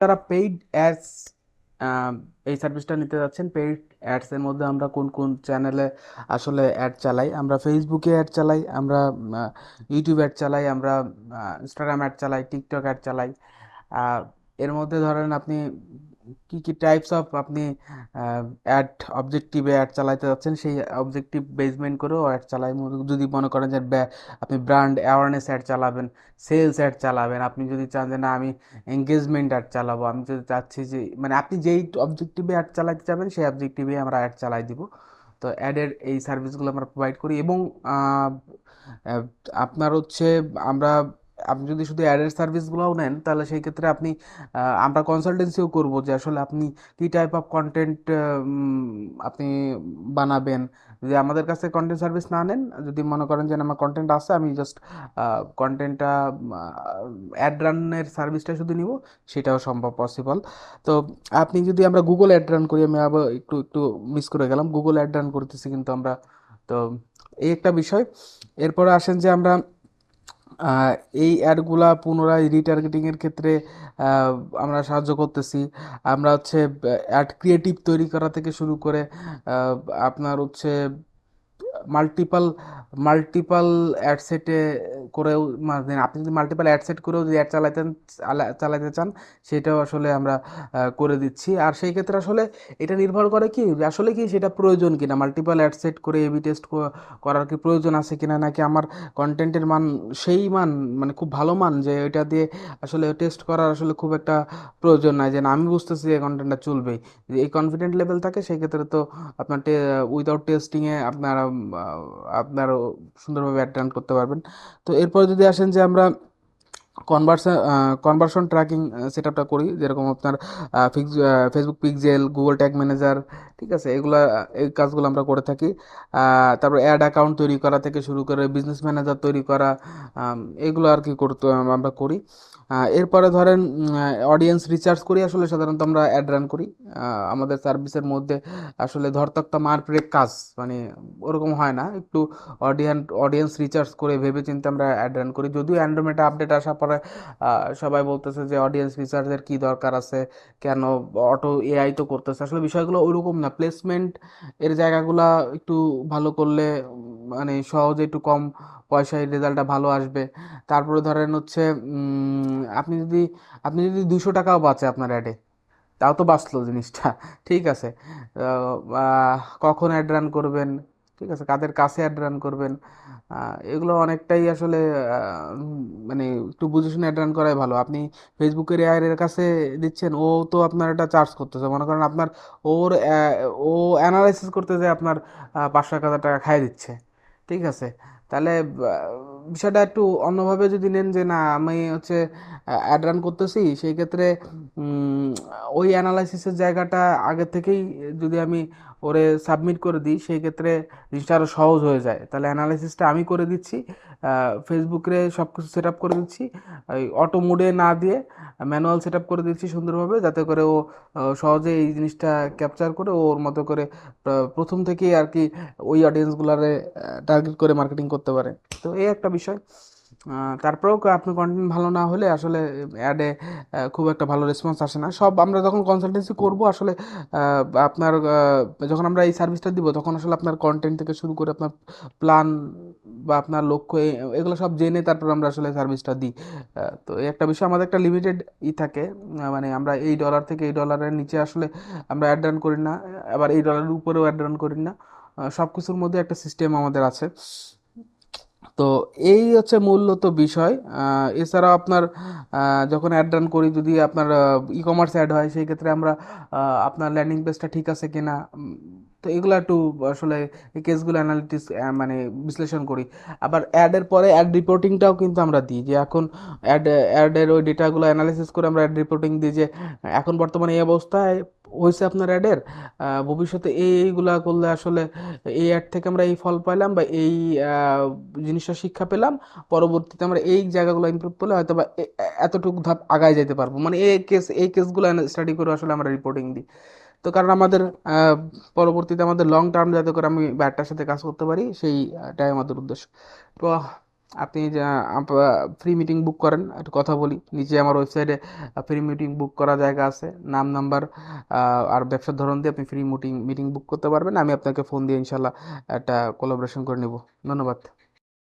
তারা paid ads এই সার্ভিসটা নিতে যাচ্ছেন। পেইড অ্যাডস এর মধ্যে আমরা কোন কোন চ্যানেলে আসলে অ্যাড চালাই? আমরা ফেসবুকে অ্যাড চালাই, আমরা ইউটিউব অ্যাড চালাই, আমরা ইনস্টাগ্রাম অ্যাড চালাই, টিকটক অ্যাড চালাই। আহ, এর মধ্যে ধরেন আপনি কি কি টাইপস অফ আপনি অ্যাড অবজেক্টিভে অ্যাড চালাতে যাচ্ছেন, সেই অবজেক্টিভ বেসমেন্ট করেও অ্যাড চালাই। যদি মনে করেন যে আপনি ব্র্যান্ড অ্যাওয়ারনেস অ্যাড চালাবেন, সেলস অ্যাড চালাবেন, আপনি যদি চান যে না আমি এঙ্গেজমেন্ট অ্যাড চালাবো, আমি যদি চাচ্ছি যে মানে আপনি যেই অবজেক্টিভে অ্যাড চালাতে চাবেন সেই অবজেক্টিভে আমরা অ্যাড চালাই দিব। তো অ্যাডের এই সার্ভিসগুলো আমরা প্রোভাইড করি। এবং আহ, আহ, আপনার হচ্ছে আমরা আপনি যদি শুধু অ্যাডের সার্ভিসগুলোও নেন তাহলে সেই ক্ষেত্রে আপনি আমরা কনসালটেন্সিও করব যে আসলে আপনি কি টাইপ অফ কন্টেন্ট আপনি বানাবেন। যদি আমাদের কাছে কন্টেন্ট সার্ভিস না নেন, যদি মনে করেন যে না, আমার কন্টেন্ট আছে, আমি জাস্ট কন্টেন্টটা অ্যাড রানের সার্ভিসটা শুধু নিব, সেটাও সম্ভব, পসিবল। তো আপনি যদি আমরা গুগল অ্যাড রান করি, আমি আবার একটু একটু মিস করে গেলাম, গুগল অ্যাড রান করতেছি কিন্তু আমরা। তো এই একটা বিষয়। এরপরে আসেন যে আমরা আহ, এই অ্যাডগুলা পুনরায় রিটার্গেটিং এর ক্ষেত্রে আহ, আমরা সাহায্য করতেছি। আমরা হচ্ছে অ্যাড ক্রিয়েটিভ তৈরি করা থেকে শুরু করে আহ, আপনার হচ্ছে মাল্টিপাল মাল্টিপাল অ্যাড সেটে করেও, মানে আপনি যদি মাল্টিপাল অ্যাড সেট করেও যদি অ্যাড চালাতে চান, সেটাও আসলে আমরা করে দিচ্ছি। আর সেই ক্ষেত্রে আসলে এটা নির্ভর করে কি যে আসলে কি সেটা প্রয়োজন কিনা, মাল্টিপাল অ্যাড সেট করে এবি টেস্ট করার কি প্রয়োজন আছে কিনা, নাকি আমার কন্টেন্টের মান সেই মান, মানে খুব ভালো মান যে ওইটা দিয়ে আসলে টেস্ট করার আসলে খুব একটা প্রয়োজন নাই, যে না আমি বুঝতেছি যে কন্টেন্টটা চলবেই। যদি এই কনফিডেন্ট লেভেল থাকে সেই ক্ষেত্রে তো আপনার উইদাউট টেস্টিংয়ে আপনারা আপনারও সুন্দরভাবে অ্যাটেন্ড করতে পারবেন। তো এরপর যদি আসেন যে আমরা কনভার্সন ট্র্যাকিং সেটআপটা করি, যেরকম আপনার Facebook pixel, Google tag manager, ঠিক আছে, এই কাজগুলো আমরা করে থাকি। তারপর অ্যাড অ্যাকাউন্ট তৈরি করা থেকে শুরু করে বিজনেস ম্যানেজার তৈরি করা, এগুলো আর কি করতে আমরা করি। এরপরে ধরেন অডিয়েন্স রিসার্চ করি, আসলে সাধারণত আমরা অ্যাড রান করি। আমাদের সার্ভিসের মধ্যে আসলে ধরতক্তা মার পেরে কাজ, মানে ওরকম হয় না, একটু অডিয়েন্স রিসার্চ করে ভেবে চিন্তে আমরা অ্যাড রান করি। যদিও অ্যান্ড্রোমেটা আপডেট আসার পরে সবাই বলতেছে যে অডিয়েন্স রিসার্চের কি দরকার আছে, কেন অটো এআই তো করতেছে। আসলে বিষয়গুলো ওইরকম না, প্লেসমেন্ট এর জায়গাগুলা একটু ভালো করলে মানে সহজে একটু কম পয়সায় রেজাল্টটা ভালো আসবে। তারপরে ধরেন হচ্ছে আপনি যদি 200 টাকাও বাঁচে আপনার অ্যাডে, তাও তো বাঁচলো জিনিসটা। ঠিক আছে। কখন অ্যাড রান করবেন, ঠিক আছে, কাদের কাছে অ্যাড রান করবেন, এগুলো অনেকটাই আসলে মানে একটু বুঝে শুনে অ্যাড রান করাই ভালো। আপনি ফেসবুকের এআই এর কাছে দিচ্ছেন, ও তো আপনার এটা চার্জ করতেছে, মনে করেন আপনার ও অ্যানালাইসিস করতে যে আপনার 500-1000 টাকা খাই দিচ্ছে, ঠিক আছে। তাহলে বিষয়টা একটু অন্যভাবে যদি নেন যে না আমি হচ্ছে অ্যাড রান করতেছি, সেই ক্ষেত্রে উম, ওই অ্যানালাইসিসের জায়গাটা আগে থেকেই যদি আমি ওরে সাবমিট করে দিই, সেই ক্ষেত্রে জিনিসটা আরও সহজ হয়ে যায়। তাহলে অ্যানালাইসিসটা আমি করে দিচ্ছি, ফেসবুকে সব কিছু সেট আপ করে দিচ্ছি, ওই অটো মোডে না দিয়ে ম্যানুয়াল সেট আপ করে দিচ্ছি সুন্দরভাবে, যাতে করে ও সহজে এই জিনিসটা ক্যাপচার করে ওর মতো করে প্রথম থেকেই আর কি ওই অডিয়েন্সগুলারে টার্গেট করে মার্কেটিং করতে পারে। তো এই একটা বিষয়। তারপরেও আপনি কন্টেন্ট ভালো না হলে আসলে অ্যাডে খুব একটা ভালো রেসপন্স আসে না। সব আমরা যখন কনসালটেন্সি করব আসলে আপনার যখন আমরা এই সার্ভিসটা দিব, তখন আসলে আপনার কন্টেন্ট থেকে শুরু করে আপনার প্ল্যান বা আপনার লক্ষ্য এগুলো সব জেনে তারপর আমরা আসলে সার্ভিসটা দিই। তো এই একটা বিষয়, আমাদের একটা লিমিটেড থাকে, মানে আমরা এই ডলার থেকে এই ডলারের নিচে আসলে আমরা অ্যাড রান করি না, আবার এই ডলারের উপরেও অ্যাড রান করি না। সব কিছুর মধ্যে একটা সিস্টেম আমাদের আছে। তো এই হচ্ছে মূলত বিষয়। এছাড়াও আপনার যখন অ্যাড রান করি, যদি আপনার ই কমার্স অ্যাড হয়, সেই ক্ষেত্রে আমরা আপনার ল্যান্ডিং পেজটা ঠিক আছে কিনা, তো এগুলো একটু আসলে এই কেসগুলো অ্যানালিটিস মানে বিশ্লেষণ করি। আবার অ্যাডের পরে অ্যাড রিপোর্টিংটাও কিন্তু আমরা দিই, যে এখন অ্যাডের ওই ডেটাগুলো অ্যানালিসিস করে আমরা অ্যাড রিপোর্টিং দিই, যে এখন বর্তমানে এই অবস্থায় হয়েছে আপনার অ্যাডের, ভবিষ্যতে এইগুলা করলে আসলে এই অ্যাড থেকে আমরা এই ফল পাইলাম বা এই জিনিসটা শিক্ষা পেলাম, পরবর্তীতে আমরা এই জায়গাগুলো ইমপ্রুভ করলে হয়তো বা এতটুকু ধাপ আগায় যেতে পারবো, মানে এই কেসগুলো স্টাডি করে আসলে আমরা রিপোর্টিং দিই। তো কারণ আমাদের আহ, পরবর্তীতে আমাদের লং টার্ম যাতে করে আমি ব্যাটটার সাথে কাজ করতে পারি, সেইটাই আমাদের উদ্দেশ্য। তো আপনি ফ্রি মিটিং বুক করেন, একটু কথা বলি, নিচে আমার ওয়েবসাইটে ফ্রি মিটিং বুক করা জায়গা আছে, নাম নাম্বার আর ব্যবসার ধরন দিয়ে আপনি ফ্রি মিটিং মিটিং বুক করতে পারবেন, আমি আপনাকে ফোন দিয়ে ইনশাল্লাহ একটা কোলাবোরেশন করে নিব। ধন্যবাদ।